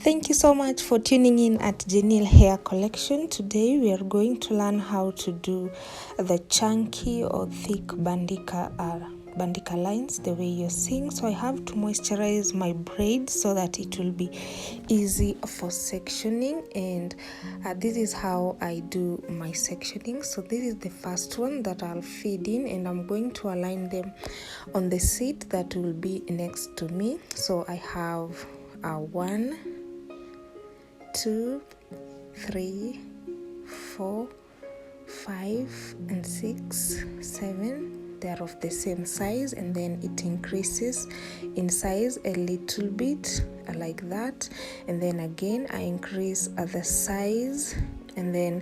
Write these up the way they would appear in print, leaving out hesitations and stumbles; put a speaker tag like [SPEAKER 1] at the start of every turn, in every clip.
[SPEAKER 1] Thank you so much for tuning in at Janil Hair Collection. Today we are going to learn how to do the chunky or thick bandika lines the way you're seeing. So I have to moisturize my braids so that it will be easy for sectioning, and this is how I do my sectioning. So this is the first one that I'll feed in, and I'm going to align them on the seat that will be next to me. So I have 1, 2, 3, 4, 5, and 6, 7. They are of the same size, and then it increases in size a little bit like that, and then again I increase the size, and then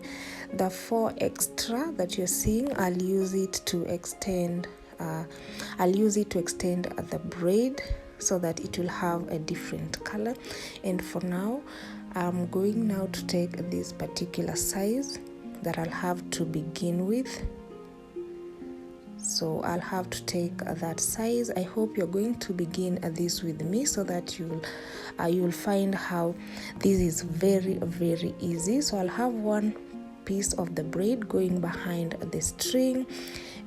[SPEAKER 1] the 4 extra that you're seeing, I'll use it to extend the braid so that it will have a different color. And for now, I'm going now to take this particular size that I'll have to begin with. So I'll have to take that size. I hope you're going to begin this with me so that you'll find how this is very, very easy. So I'll have one piece of the braid going behind the string,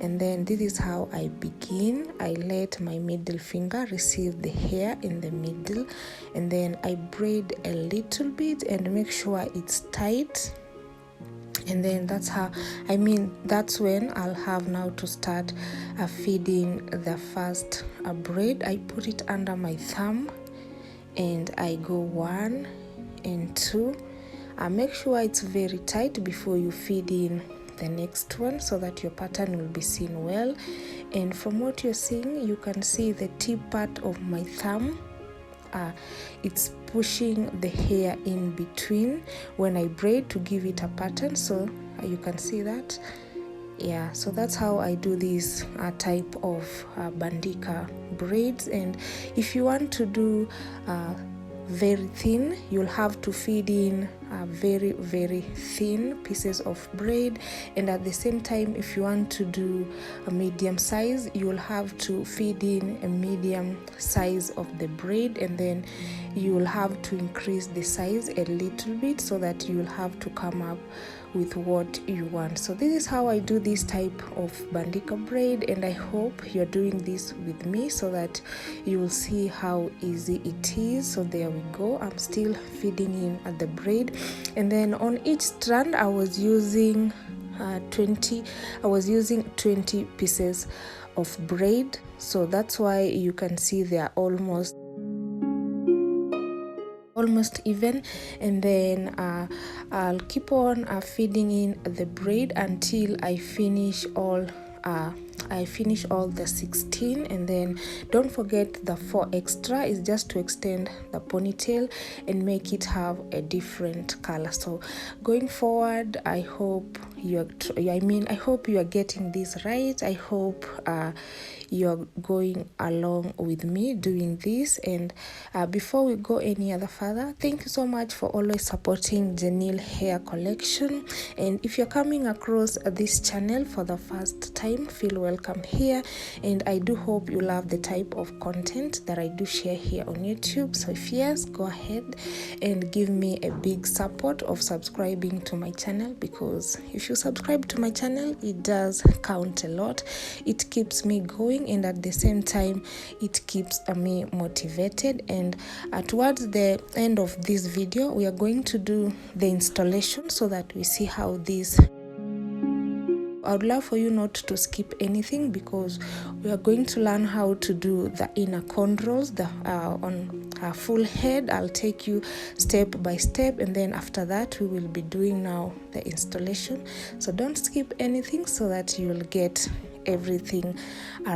[SPEAKER 1] and then this is how I begin. I let my middle finger receive the hair in the middle, and then I braid a little bit and make sure it's tight. And then that's when I'll have now to start feeding the first braid. I put it under my thumb and I go 1 and 2. Make sure it's very tight before you feed in the next one so that your pattern will be seen well. And from what you're seeing, you can see the tip part of my thumb. It's pushing the hair in between when I braid to give it a pattern, so you can see that. Yeah, so that's how I do this type of bandika braids. And if you want to do very thin, you'll have to feed in very, very thin pieces of braid, and at the same time, if you want to do a medium size, you'll have to feed in a medium size of the braid, and then you'll have to increase the size a little bit so that you'll have to come up with what you want. So this is how I do this type of bandika braid, and I hope you're doing this with me so that you will see how easy it is. So there we go. I'm still feeding in at the braid, and then on each strand I was using 20 pieces of braid. So that's why you can see they are almost even, and then I'll keep on feeding in the braid until I finish all the 16, and then don't forget the 4 extra is just to extend the ponytail and make it have a different color. So going forward, I hope you are getting this right. I hope you're going along with me doing this. And before we go any other further, thank you so much for always supporting Janil Hair Collection. And if you're coming across this channel for the first time, feel welcome here, and I do hope you love the type of content that I do share here on YouTube. So if yes, go ahead and give me a big support of subscribing to my channel, because if you subscribe to my channel, it does count a lot. It keeps me going, and at the same time it keeps me motivated. And towards the end of this video, we are going to do the installation so that we see how this. I would love for you not to skip anything, because we are going to learn how to do the inner cornrows on a full head. I'll take you step by step, and then after that we will be doing now the installation. So don't skip anything so that you'll get everything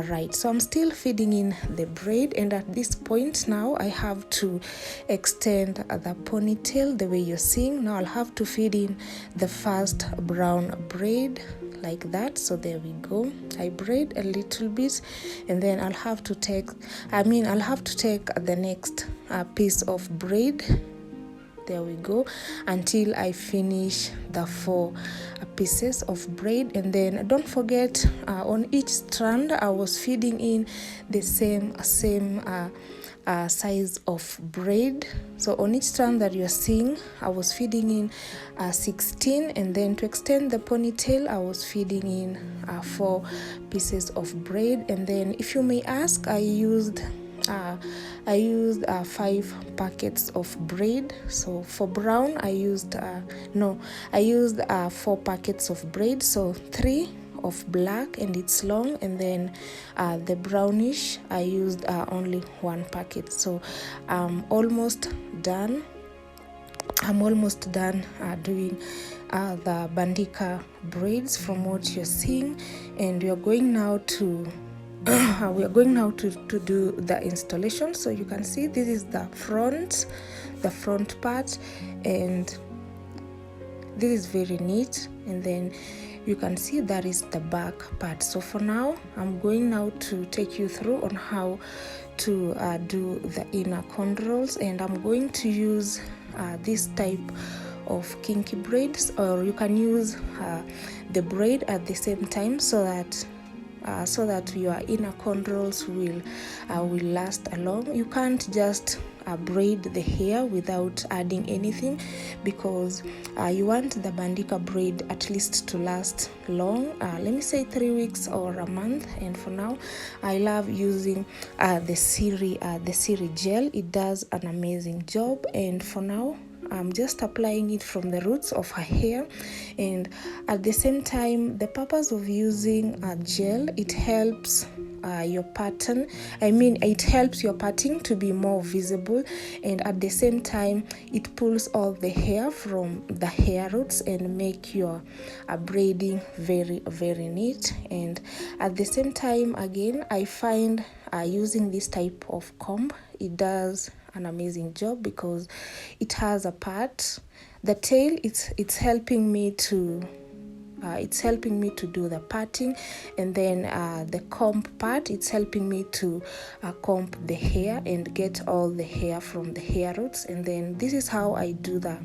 [SPEAKER 1] right. So I'm still feeding in the braid, and at this point now I have to extend the ponytail the way you're seeing. Now I'll have to feed in the first brown braid like that. So there we go. I braid a little bit, and then I'll have to take the next piece of braid. There we go, until I finish the 4 pieces of braid. And then don't forget, on each strand I was feeding in the same size of braid. So on each strand that you're seeing, I was feeding in 16, and then to extend the ponytail I was feeding in 4 pieces of braid. And then, if you may ask, I used 5 packets of braid. So for brown I used 4 packets of braid, so 3 of black and it's long, and then the brownish I used only 1 packet. So I'm almost done doing the Bandika braids from what you're seeing, and we are going now to do the installation. So you can see this is the front part, and this is very neat, and then you can see that is the back part. So for now, I'm going now to take you through on how to do the inner cornrows, and I'm going to use this type of kinky braids, or you can use the braid at the same time, so that your inner cornrows will last along. You can't just braid the hair without adding anything, because you want the Bandika braid at least to last long, let me say 3 weeks or a month. And for now, I love using the Siri gel. It does an amazing job, and for now I'm just applying it from the roots of her hair. And at the same time, the purpose of using a gel, it helps your pattern. It helps your parting to be more visible, and at the same time it pulls all the hair from the hair roots and make your braiding very, very neat. And at the same time, again, I find using this type of comb, it does an amazing job, because it has a part, the tail, it's helping me to do the parting, and then the comb part, it's helping me to comb the hair and get all the hair from the hair roots. And then this is how I do the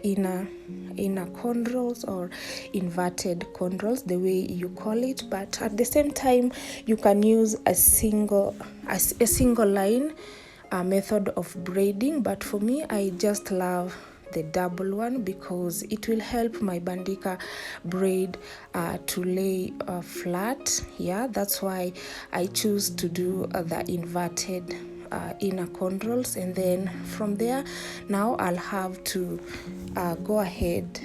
[SPEAKER 1] inner cornrows, or inverted cornrows, the way you call it. But at the same time, you can use a single line method of braiding, but for me, I just love the double one, because it will help my Bandika braid to lay flat. Yeah, that's why I choose to do the inverted inner cornrows. And then from there, now I'll have to go ahead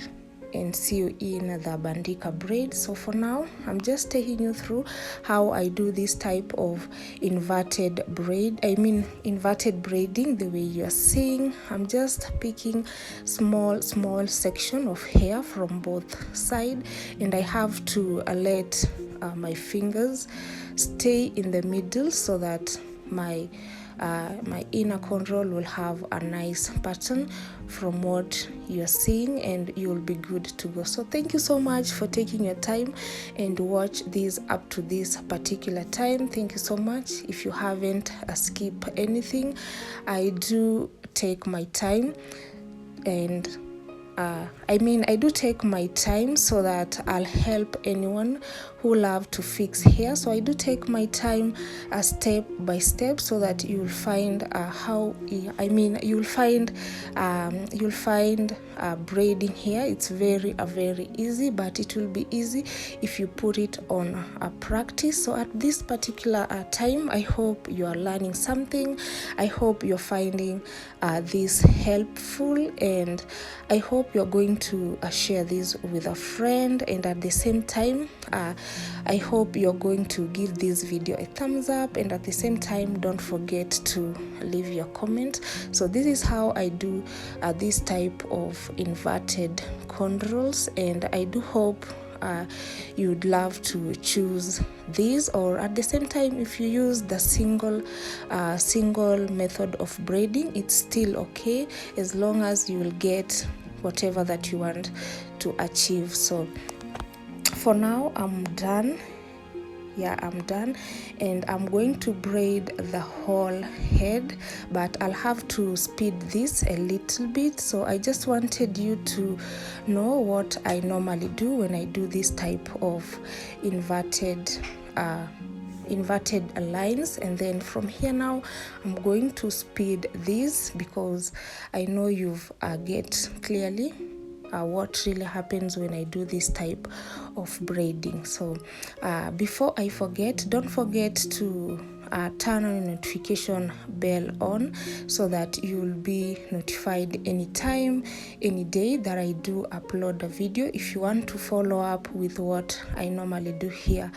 [SPEAKER 1] and see you in the Bandika braid. So for now, I'm just taking you through how I do this type of inverted braiding, the way you're seeing. I'm just picking small section of hair from both sides, and I have to let my fingers stay in the middle, so that my inner cornrow will have a nice pattern from what you're seeing, and you'll be good to go. So thank you so much for taking your time and watch this up to this particular time. Thank you so much. If you haven't skipped anything, I do take my time, and I do take my time so that I'll help anyone who love to fix hair. So I do take my time step by step, so that you'll find you'll find braiding hair. It's very easy, but it will be easy if you put it on a practice. So at this particular time, I hope you are learning something. I hope you're finding this helpful, and I hope you're going to share this with a friend. And at the same time, I hope you're going to give this video a thumbs up, and at the same time, don't forget to leave your comment. So this is how I do this type of inverted cornrows, and I do hope you'd love to choose these, or at the same time, if you use the single method of braiding, it's still okay, as long as you will get whatever that you want to achieve. So for now, I'm done, and I'm going to braid the whole head, but I'll have to speed this a little bit. So I just wanted you to know what I normally do when I do this type of inverted inverted lines. And then from here now I'm going to speed this because I know you've get clearly what really happens when I do this type of braiding. So before I forget, don't forget to turn on the notification bell on so that you'll be notified anytime, any day that I do upload a video, if you want to follow up with what I normally do here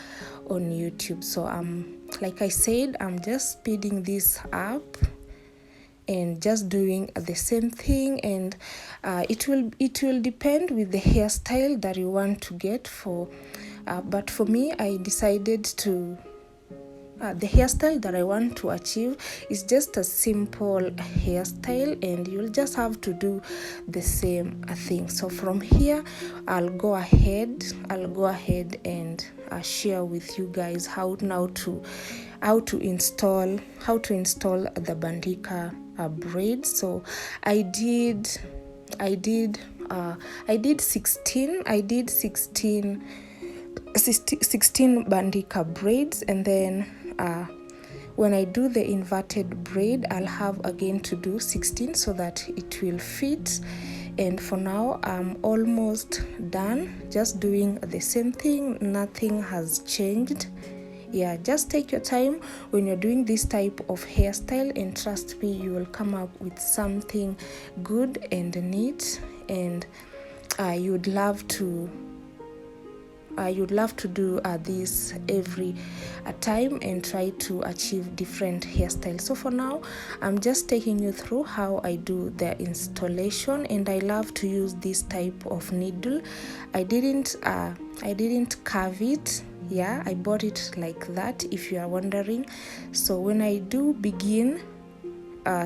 [SPEAKER 1] on YouTube. So like I said, I'm just speeding this up and just doing the same thing, and it will depend with the hairstyle that you want to get for but for me, I decided to the hairstyle that I want to achieve is just a simple hairstyle, and you'll just have to do the same thing. So from here I'll go ahead and share with you guys how to install the Bandika braids. So I did 16 Bandika braids, and then when I do the inverted braid, I'll have again to do 16 so that it will fit. And for now I'm almost done, just doing the same thing, nothing has changed. Yeah, just take your time when you're doing this type of hairstyle, and trust me, you will come up with something good and neat, and you'd love to do this every time and try to achieve different hairstyles. So for now I'm just taking you through how I do the installation, and I love to use this type of needle. I didn't carve it. Yeah, I bought it like that, if you are wondering. So when I do begin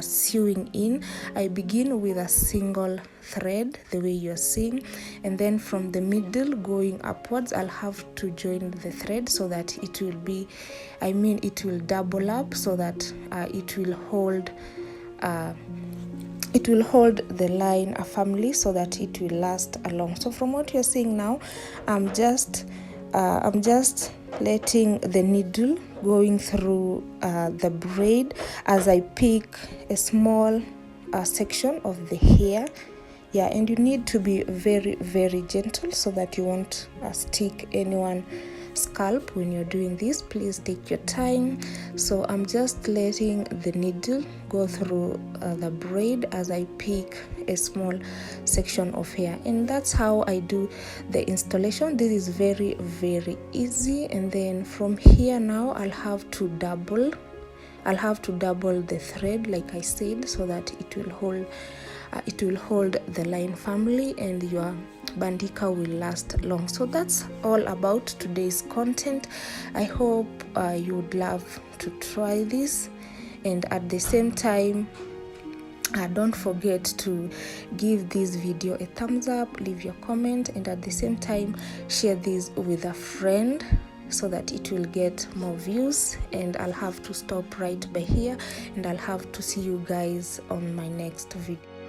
[SPEAKER 1] sewing in, I begin with a single thread the way you're seeing, and then from the middle going upwards I'll have to join the thread so that it will double up, so that it will hold the line firmly, so that it will last along. So from what you're seeing now, I'm just letting the needle going through the braid as I pick a small section of the hair. Yeah, and you need to be very, very gentle so that you won't stick anyone's scalp when you're doing this. Please take your time. So I'm just letting the needle go through the braid as I pick a small section of hair, and that's how I do the installation. This is very, very easy. And then from here now I'll have to double the thread, like I said, so that it will hold the line firmly and your Bandika will last long. So that's all about today's content. I hope you would love to try this, and at the same time don't forget to give this video a thumbs up, leave your comment, and at the same time share this with a friend so that it will get more views. And I'll have to stop right by here, and I'll have to see you guys on my next video.